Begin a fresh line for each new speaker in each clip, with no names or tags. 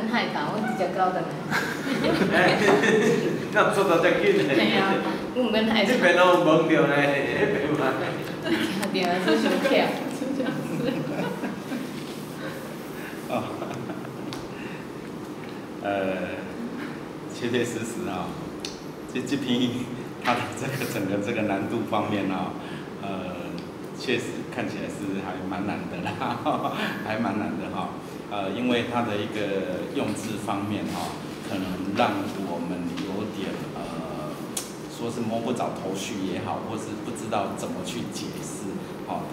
免害他，我直接交转来。
那速度遮紧呢？
系啊，我唔免害他。
这边拢懵着呢，迄边嘛。
对啊，是伤巧。
哦，确确实实啊，这篇它的整个这个难度方面啊，确实看起来是还蛮难的啦，还蛮难的哈。因为它的一个用字方面哈，可能让我们有点说是摸不着头绪也好，或是不知道怎么去解释，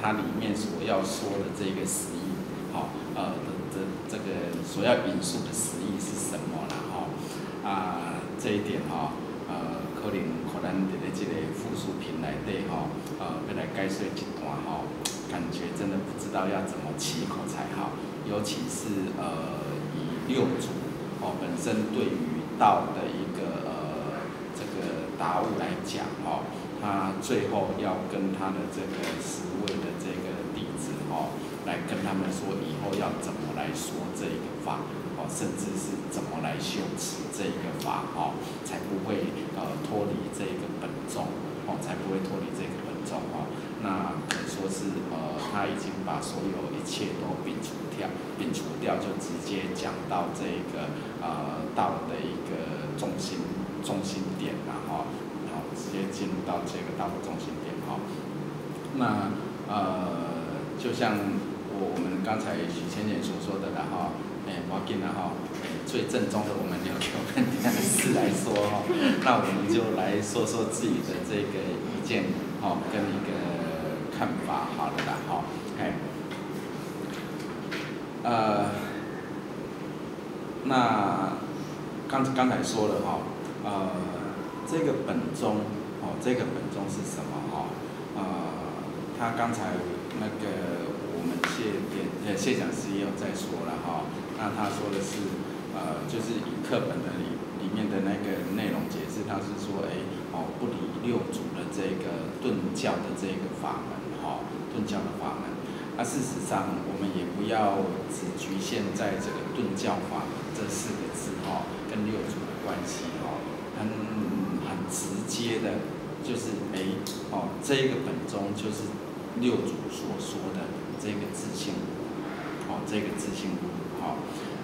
它里面所要说的这个实意，这个所要引述的实意是什么啦，这一点可能咱伫咧这个附属品内底要来解说一段感觉真的不知道要怎么起口才好，尤其是以六祖本身对于道的一个这个达悟来讲他最后要跟他的这个10位的这个弟子来跟他们说以后要怎么来说这个法甚至是怎么来修持这个法才不会脱离这个本宗才不会脱离这个本宗那可以说是他已经把所有一切都摒除掉，就直接讲到这个道的一个中心点啦直接进入到这个道的中心点那就像我们刚才许千年所说的啦不要紧啦最正宗的我们留给我们第4来说那我们就来说说自己的这个意见跟一个看法好了啦那刚才说了这个本宗是什么他刚才那个我们谢讲师也有在说了那他说的是就是以课本的里面的那个内容解释，他是说不离六祖的这个顿教的这个法门顿教的法门事实上我们也不要只局限在这个顿教法门这4个字跟六祖的关系很直接的就是这一个本宗就是六祖所说的这个自性这个自性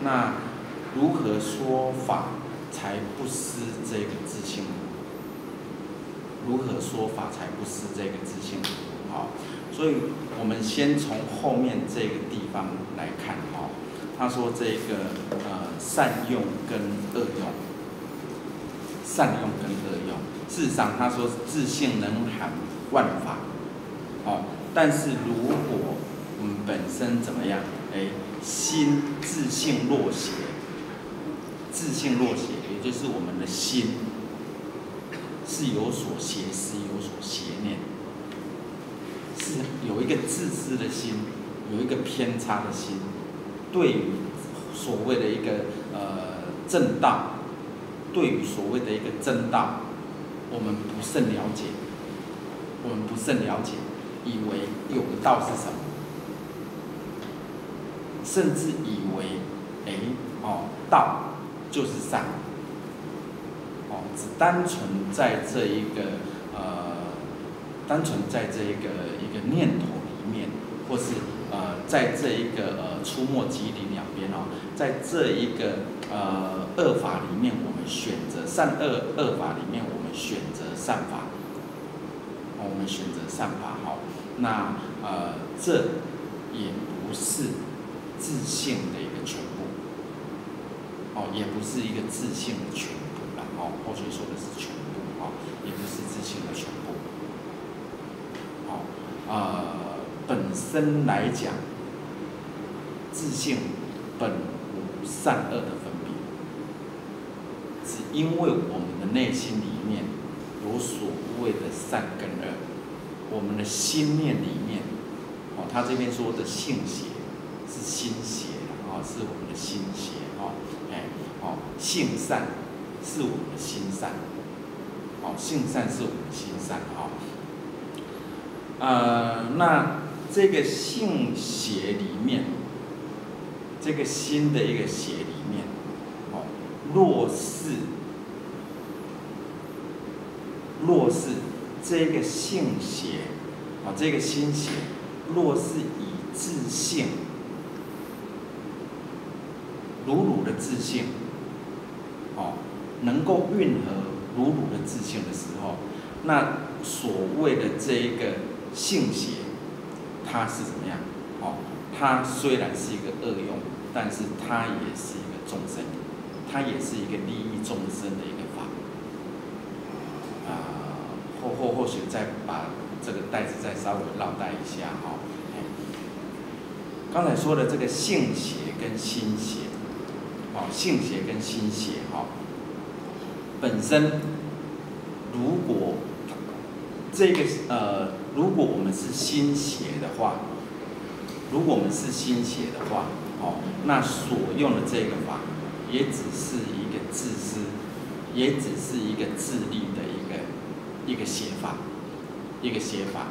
那如何说法才不失这个自性如何说法才不失这个自性所以我们先从后面这个地方来看他说这个善用跟恶用，事实上他说自性能含万法但是如果我们本身怎么样心自性落邪，也就是我们的心是有所邪思，有所邪念，是有一个自私的心，有一个偏差的心，对于所谓的一个正道，对于所谓的一个真道，我们不甚了解，以为有的道是什么，甚至以为道就是善只单纯在这一个一个念头里面，或是在这一个出没即离两边在这一个恶法里面，我们选择善恶法里面，我们选择善法，那这也不是自性的一个全部也不是一个自性的全部啦后学说的是全部也不是自性的全部本身来讲，自性本无善恶的分别，只因为我们的内心里面有所谓的善跟恶，我们的心念里面他这边说的性邪是心邪是我们的心邪性善是我们的心善性善是我们的心善那这个性邪里面，这个心的一个邪里面若是这个性邪，这个心邪，若是以自性，如的自性，能够运合如的自性的时候，那所谓的这一个性邪，它是怎么样？它虽然是一个恶用，但是它也是一个众生，它也是一个利益众生的一个法。或许再把这个带子再稍微绕带一下刚才说的这个性邪跟心邪，性邪跟心邪本身如果这个如果我们是心邪的话，那所用的这个法也只是一个自私，也只是一个自利的一个邪法，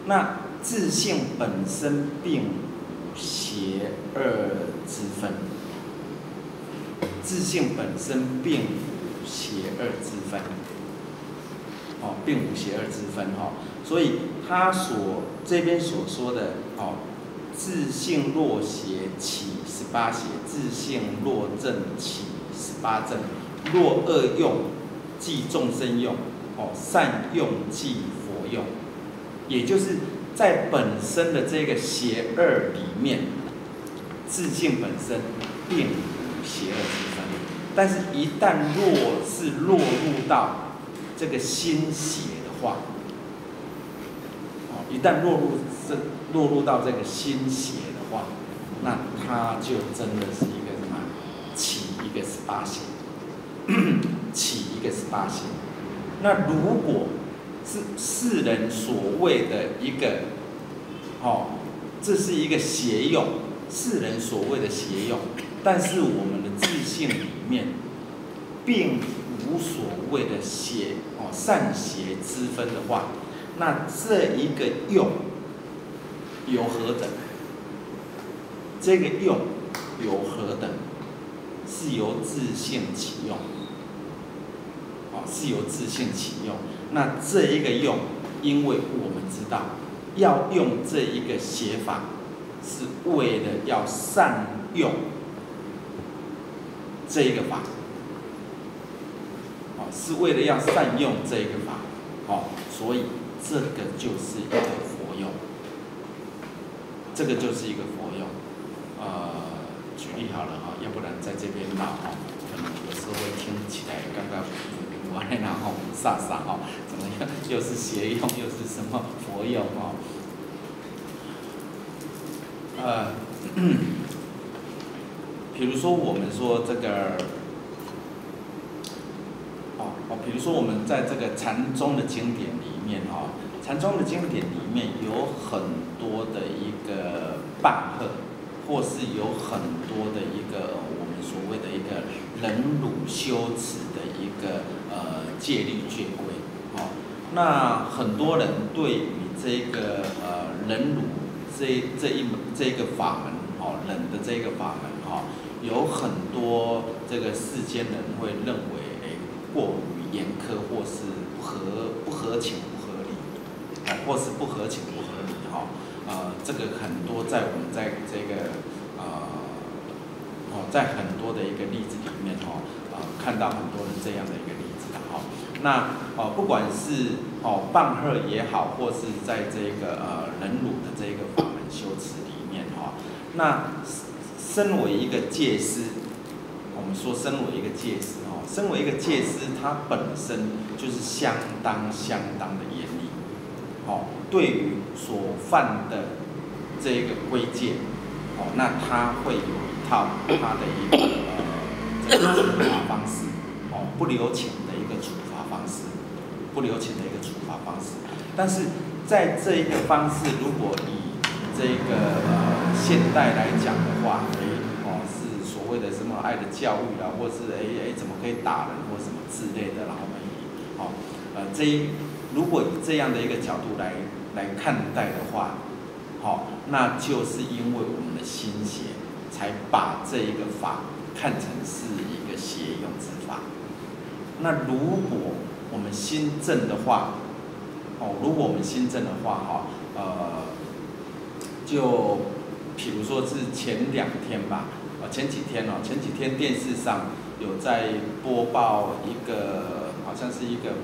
那自性本身并无邪恶之分，所以他这边所说的自性若邪起18邪，自性若正起18正，若恶用即众生用，善用即佛用，也就是在本身的这个邪恶里面，自性本身并无邪恶之分，但是一旦若是落入到这个心邪的话，一旦落入到这个心邪的话，那它就真的是一个什么？起一个18邪。那如果是世人所谓的一个，这是一个邪用，世人所谓的邪用，但是我们的自性里面并无所谓的善邪之分的话，那这一个用有何等？这个用有何等？是由自性起用，那这一个用，因为我们知道要用这一个邪法，是为了要善用这一个法，是为了要善用这一个法，所以这个就是一个佛用，举例好了要不然在这边闹可能有时候会听起来刚刚我然后煞怎么样？又是邪用，又是什么佛用比如说我们说这个比如说我们在这个禅宗的经典里面有很多的一个棒喝，或是有很多的一个我们所谓的一个忍辱修持的一个戒律戒规，那很多人对于这个忍辱这个法门，忍的这个法门，有很多这个世间人会认为过于严苛，或是不合情不合理，或是不合情不合理，这个很多在我们在这个在很多的一个例子里面看到很多人这样的一个例子那不管是棒喝也好，或是在这个忍辱的这个法门修持里面那身为一个戒师，我们说身为一个戒师，他本身就是相当的严厉，对于所犯的这个规戒，那他会有一套他的一个这个处罚方式，不留情的一个处罚方式，但是在这一个方式，如果以这个现代来讲的话，是所谓的什么爱的教育啦，或是怎么可以打人或什么之类的，然后如果以这样的一个角度来看待的话，那就是因为我们的心邪才把这一个法看成是一个邪用之法。那如果我们心正的话，如果我们心正的话，就比如说是前2天吧，前几天电视上有在播报一个，好像是一个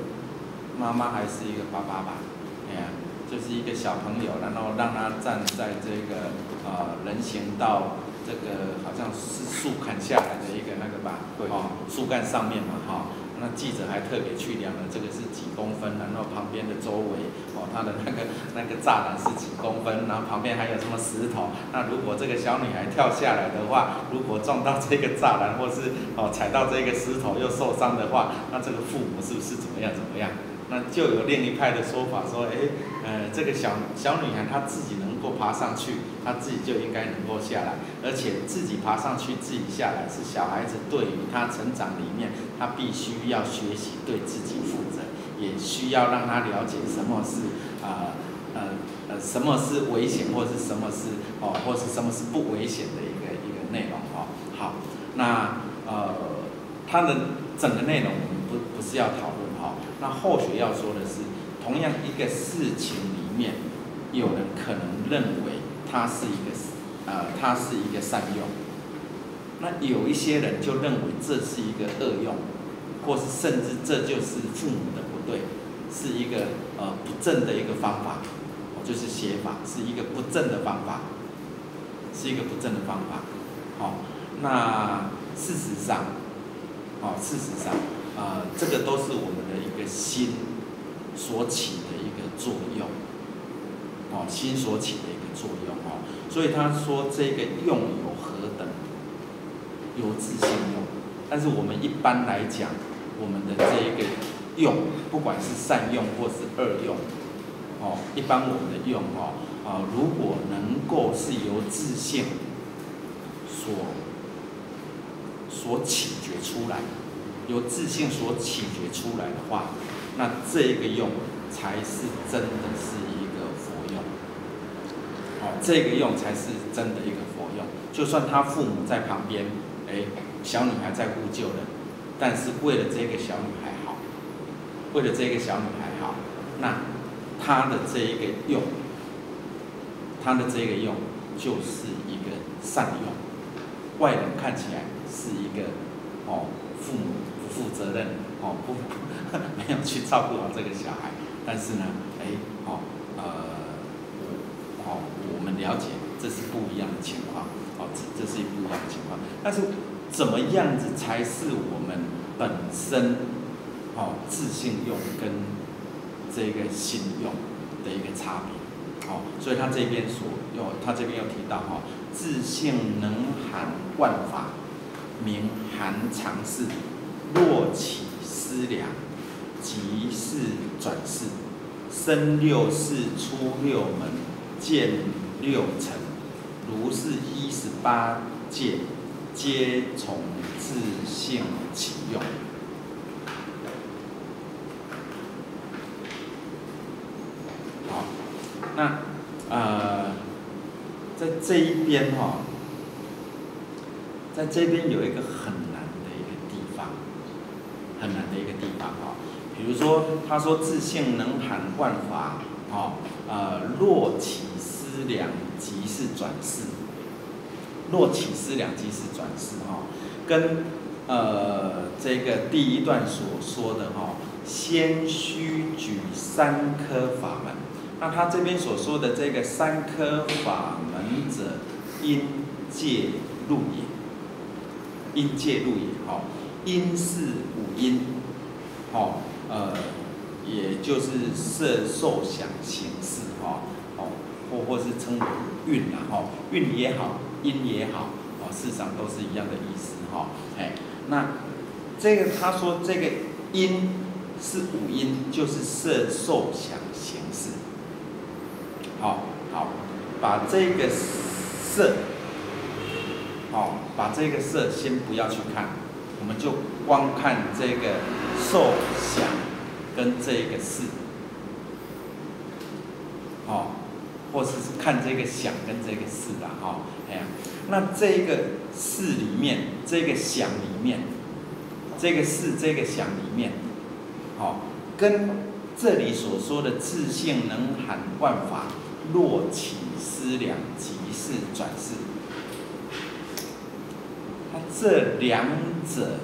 妈妈还是一个爸爸吧，就是一个小朋友，然后让他站在这个人行道这个好像是树砍下来的一个那个吧，树干上面嘛，那记者还特别去量了这个是几公分，然后旁边的周围，它的那个栅栏是几公分，然后旁边还有什么石头。那如果这个小女孩跳下来的话，如果撞到这个栅栏，或是踩到这个石头又受伤的话，那这个父母是不是怎么样？那就有另一派的说法说，这个小女孩她自己能够爬上去，她自己就应该能够下来，而且自己爬上去，自己下来是小孩子对于她成长里面，她必须要学习对自己负责，也需要让她了解什么是什么是危险，或是什么是或是什么是不危险的一个内容好，那它的整个内容我们不是要讨论那后学要说的是，同样一个事情里面，有人可能认为它是一个善用，那有一些人就认为这是一个恶用，或是甚至这就是父母的不对，是一个不正的一个方法，就是邪法，是一个不正的方法，那事实上，这个都是我们的一个心所起的一个作用，心所起的一个作用所以他说这个用有何等？有自性用，但是我们一般来讲，我们的这一个用，不管是善用或是恶用，一般我们的用如果能够是由自性所起觉出来。由自性所起觉出来的话，那这一个用才是真的是一个佛用，这个用才是真的一个佛用。就算他父母在旁边，小女孩在呼救了，但是为了这个小女孩好，那他的这一个用，就是一个善用。外人看起来是一个父母不负责任，没有去照顾好这个小孩，但是呢，我们了解这是不一样的情况，这是不一样的情况。但是怎么样子才是我们本身自性用跟这个心用的一个差别？所以他这边又提到自性能含万法。名含常事，若起思量，即是转世，生6世，出6门，见6尘，如是18界，皆从自性起用。好，那在这一边在这边有一个很难的一个地方，比如说，他说自性能含万法，若起思量，即是转世。若起思量，即是转世，跟这个第一段所说的先须举3科法门。那他这边所说的这个3科法门者，因戒入也。因戒入也，因是5因，也就是色受想行识，或是称为蕴蕴也好，因也好，事实上都是一样的意思那这个他说这个因是5因，就是色受想行识。好，把这个色。把这个色先不要去看，我们就光看这个受想跟这个识，或是看这个想跟这个识啦，那这个事里面，这个想里面，这个事这个想里面，好，跟这里所说的自性能含万法，若起思量即是转世，它这两者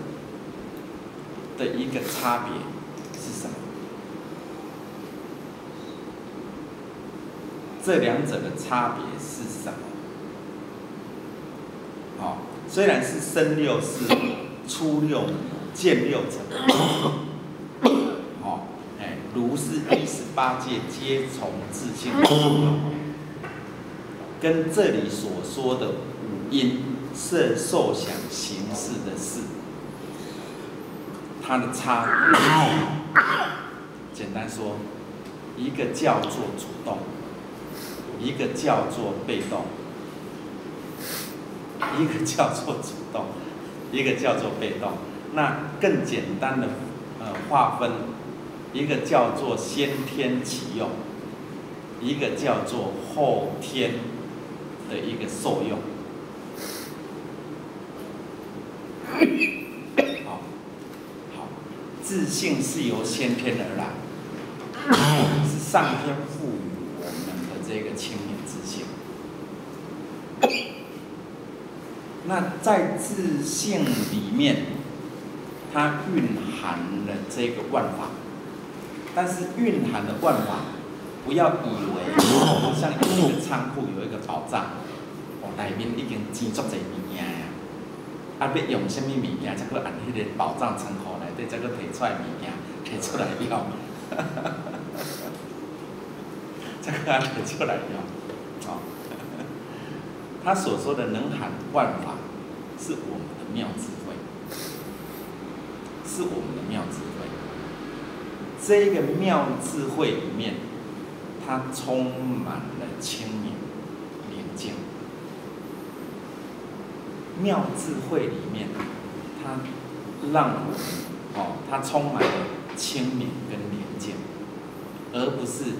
的一个差别是什么？这两者的差别是什么？好，虽然是生六识、出六迷、见六尘，好，如是118界皆从自性出有，跟这里所说的五阴色、受、想、行、识的事，它的差别，简单说，一个叫做主动。一个叫做被动，一个叫做主动，一个叫做被动。那更简单的划分，一个叫做先天启用，一个叫做后天的一个受用。好，自性是由先天而来，是上天赋予我们的这个清明自性。那在自性里面，它蕴含了这个万法，但是蕴含的万法，不要以为好像有一个仓库有一个宝藏，里面已经钱足侪物件啊，要用什么物件才去按迄个宝藏仓库内底，才去摕出来物件，摕出来用，才去摕出来用，他所说的能含万法，是我们的妙智慧，是我们的妙智慧。这一个妙智慧里面，它充满了清明、宁静。妙智慧里面，它让我们它充满了清明跟宁静，而不是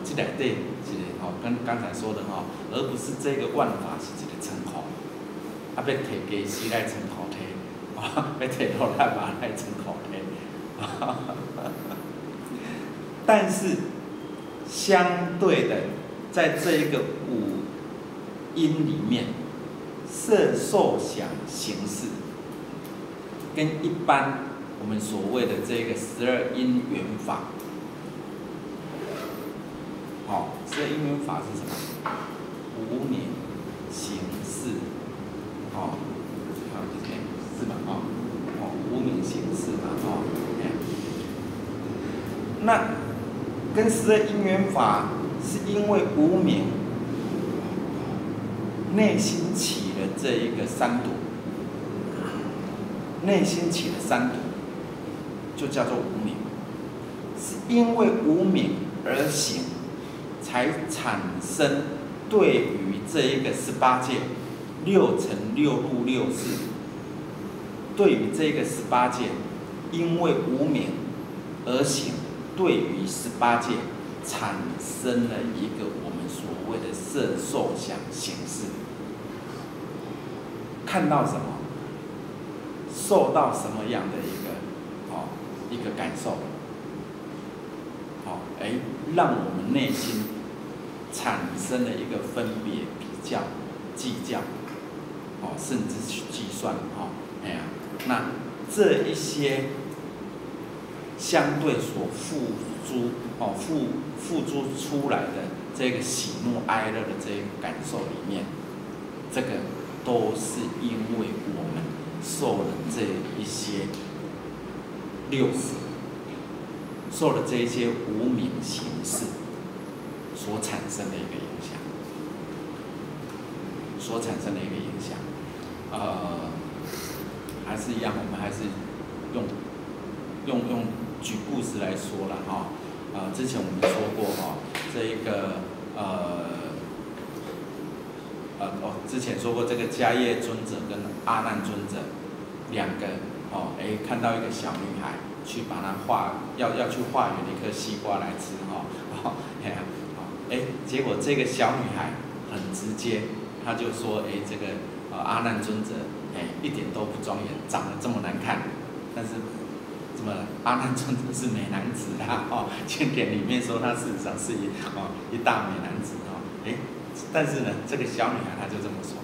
这内底一个跟刚才说的而不是这个万法是一个仓库，要摕家私来仓库摕，要摕落来嘛来仓库摕，但是相对的，在这一个五阴里面，色、受、想、行、识，跟一般我们所谓的这个12因缘法。12因缘法是什么？无明、行、识，是吧？无明、行、识嘛，那跟12因缘法是因为无明内心起了这一个三毒，内心起了三毒，就叫做无明，是因为无明而行。才产生对于这一个18界6尘6入6识，对于这个18界，因为无明而行，对于18界产生了一个我们所谓的色、受、想、行、识。看到什么，受到什么样的一个感受，让我们内心产生了一个分别、比较、计较，甚至去计算，那这一些相对所付诸出来的这个喜怒哀乐的这个感受里面，这个都是因为我们受了这一些六识，受了这一些无明行识所产生的一个影响，还是一样，我们还是用举故事来说了之前我们说过这一个之前说过这个迦叶尊者跟阿难尊者两个看到一个小女孩去把它要去化缘一颗西瓜来吃结果这个小女孩很直接，她就说这个阿难尊者一点都不庄严，长得这么难看，但是怎么阿难尊者是美男子啊？哦，经典里面说他事实上是一大美男子哦，但是呢，这个小女孩她就这么说，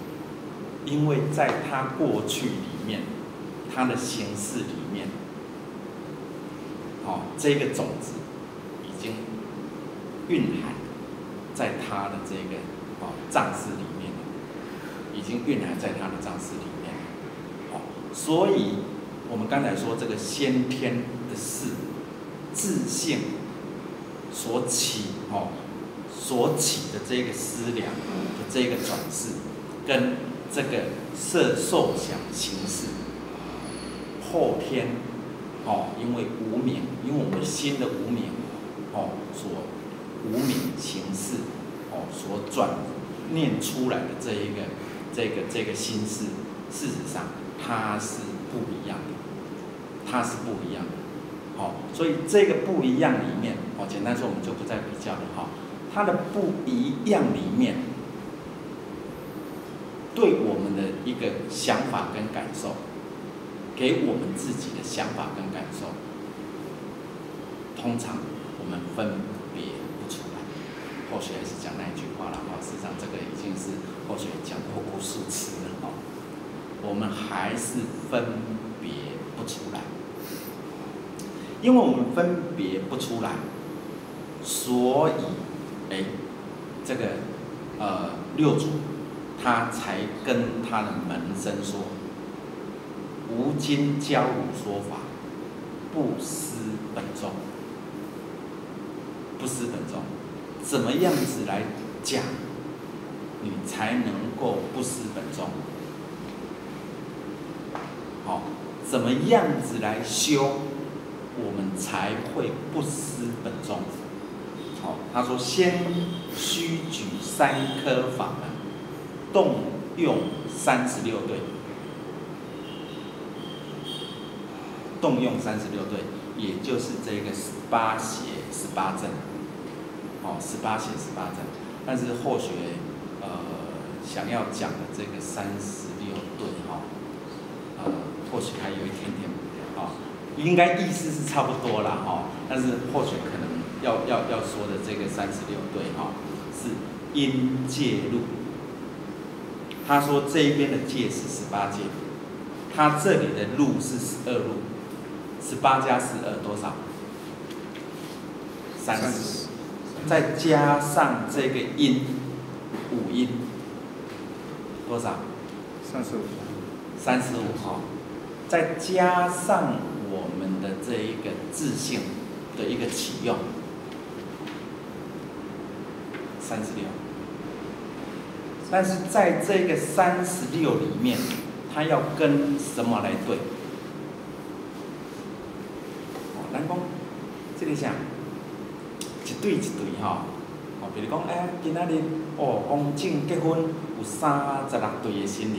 因为在她过去里面，她的行事里面，这个种子已经蕴含在她的这个藏识里面了，已经蕴含在她的藏识里面了。所以我们刚才说这个先天的事，自性所起的这个思量的这个转世，跟这个色受想行识，后天因为无明，因为我们心的无明所无明行识所转念出来的这个心事，事实上它是不一样的，它是不一样的。所以这个不一样里面，简单说我们就不再比较了它的不一样里面，对我们的一个想法跟感受，给我们自己的想法跟感受，通常我们分别不出来。后学还是讲那一句话了事实上这个已经是后学讲过无数次了我们还是分别不出来。因为我们分别不出来，所以这个六祖他才跟他的门生说：吾今教汝说法，不失本宗。不失本宗，怎么样子来讲，你才能够不失本宗？怎么样子来修？我们才会不失本宗。他说先须举3科法门，动用36对，动用36对，也就是这个18邪18正，18邪18正。但是后学想要讲的这个36对或许还有一点点应该意思是差不多啦但是或许可能要说的这个36对是因戒路。他说这一边的戒是18戒，他这里的路是12路，18加12多少？30，再加上这个因5因多少？35再加上我们的这一个自性的一个启用，36。但是在这个36里面，它要跟什么来对？咱讲这个啥，一对一对比如讲今仔日公证结婚有36对的新人，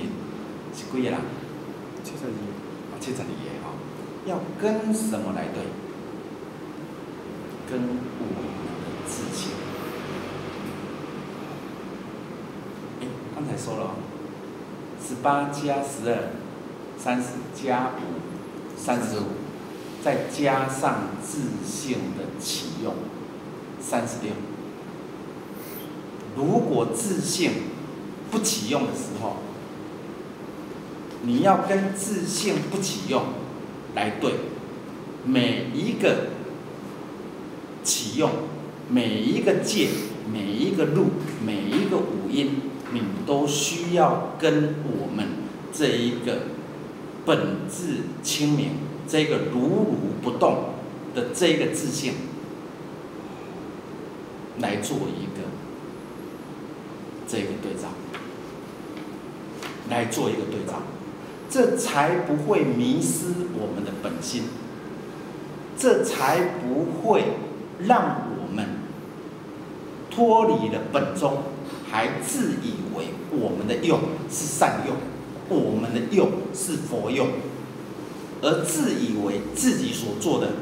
是几个人？72个要跟什么来对？跟我们的自性。刚才说了18加12，30加5，35，再加上自性的启用，36。如果自性不启用的时候，你要跟自性不启用来对，每一个启用，每一个戒，每一个路，每一个五音，你都需要跟我们这一个本质清明，这个如如不动的这个自性来做一个这个对照，来做一个对照，这才不会迷失我们的本心，这才不会让我们脱离了本宗，还自以为我们的用是善用，我们的用是佛用，而自以为自己所做的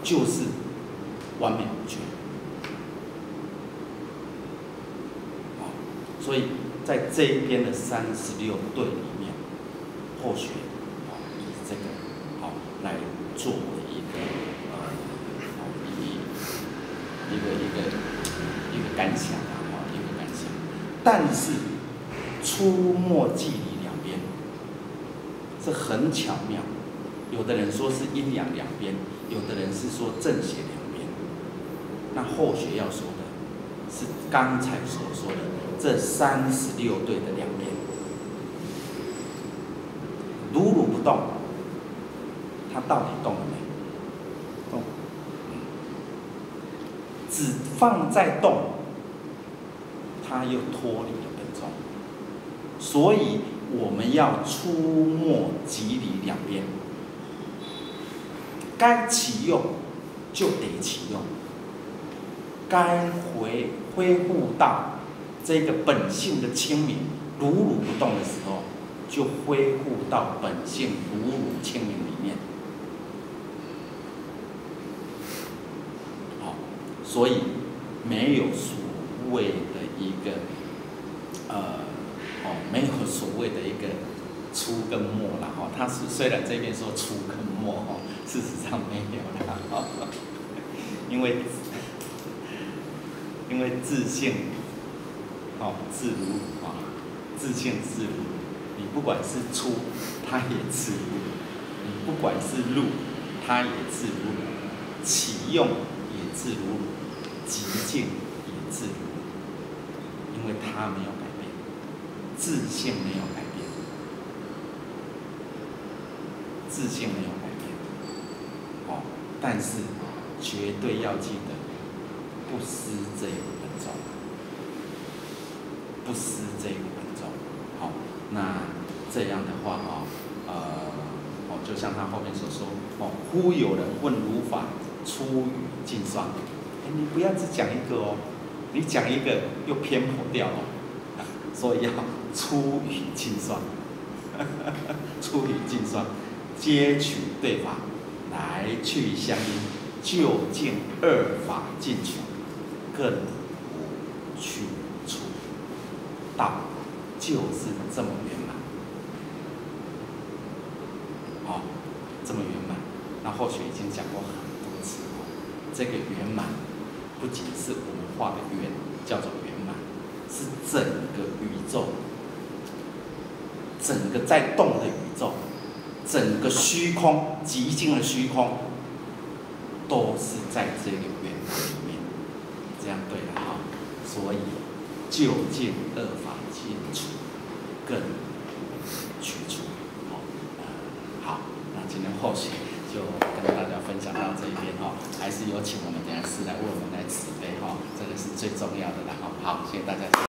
就是完美无缺。所以在这一边的36对里面，后学以这个来作为一个一个感想一个感想。但是出没记里两边，这很巧妙。有的人说是阴阳两边，有的人是说正邪两边。那后学要说的是刚才所说的这36对的两边，如不动，它到底动了没？动。只放在动，它又脱离了本宗。所以我们要出没即离两边，该启用就得启用，该恢复到这个本性的清明，如不动的时候，就恢复到本性如清明里面。所以没有所谓的一个没有所谓的一个出跟没啦哈。它是虽然这边说出跟没事实上没有啦因为自性自如自性自如，你不管是出，它也自如；你不管是入，它也自如；启用也自如，极境也自如，因为它没有改变，自性没有改变，自性没有改变。但是绝对要记得，不失这个本宗，不失这个本宗。那这样的话就像他后面所说忽有人问如法，出语尽算。你不要只讲一个你讲一个又偏颇掉所以要出语尽算，出语尽算，皆取对法，来去相应，究竟二法尽取，更无去处。道就是这么圆满，这么圆满。那后学已经讲过很多次这个圆满不仅是我们画的圆叫做圆满，是整个宇宙，整个在动的宇宙，整个虚空，极尽的虚空，都是在这个圆满里面。这样对了所以究竟二法尽处，更去除。好，那今天后续就跟大家分享到这一边还是有请我们等下师来为我们来慈悲这个是最重要的啦好，谢谢大家。